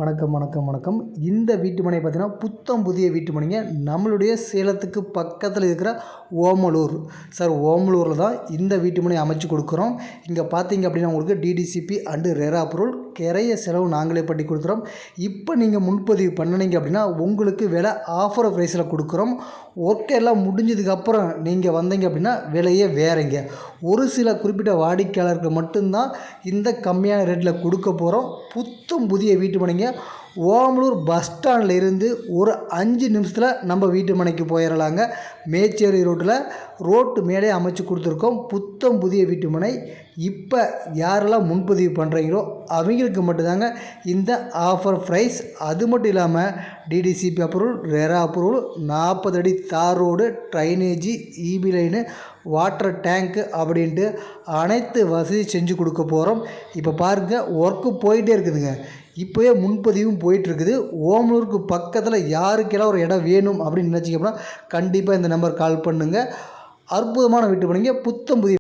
வணக்கம் வணக்கம் வணக்கம். இந்த வீட்டு மனை பார்த்தீங்கன்னா புத்தம் புதிய வீட்டு மனைங்க. நம்மளுடைய சேலத்துக்கு பக்கத்தில் இருக்கிற ஓமலூர் சார், ஓமலூரில் தான் இந்த வீட்டு மனை அமைச்சு கொடுக்குறோம். இங்கே பார்த்தீங்க அப்படின்னா உங்களுக்கு டிடிசிபி அண்டு ரெரா அப்ரூவல் நிறைய செலவு நாங்களே பண்ணி கொடுத்துறோம். இப்போ நீங்கள் முன்பதிவு பண்ணினீங்க அப்படின்னா உங்களுக்கு விலை ஆஃபர் ப்ரைஸில் கொடுக்குறோம். ஒர்க் எல்லாம் முடிஞ்சதுக்கப்புறம் நீங்கள் வந்தீங்க அப்படின்னா விலையே வேறங்க. ஒரு சில குறிப்பிட்ட வாடிக்கையாளருக்கு மட்டும்தான் இந்த கம்மியான ரேட்டில் கொடுக்க போகிறோம். புத்தம் புதிய வீட்டு மனைங்க. ஓமலூர் பஸ் ஸ்டாண்டில் இருந்து ஒரு 5 நிமிஷத்தில் நம்ம வீட்டு மனைக்கு போயிடலாங்க. மேச்சேரி ரோட்டு மேலே அமைச்சு கொடுத்துருக்கோம் புத்தம் புதிய வீட்டு மனை. இப்போ யாரெல்லாம் முன்பதிவு பண்ணுறீங்களோ அவங்களுக்கு மட்டும்தாங்க இந்த ஆஃபர் ப்ரைஸ். அது மட்டும் இல்லாமல் டிடிசிபி அப்ரூவல், ரெரா அப்ரூவல், 40 அடி தார் road, drainage, EB line, water tank அப்படின்ட்டு அனைத்து வசதி செஞ்சு கொடுக்க போகிறோம். இப்போ பாருங்கள், ஒர்க்கு போயிட்டே இருக்குதுங்க. இப்போயே முன்பதிவும் போயிட்டுருக்குது. ஓமலூருக்கு பக்கத்தில் யாருக்கெல்லாம் ஒரு இடம் வேணும் அப்படின்னு நினச்சிங்க அப்படின்னா கண்டிப்பாக இந்த நம்பர் கால் பண்ணுங்கள். அற்புதமான வீட்டு மனைங்க, புத்தம் புதிய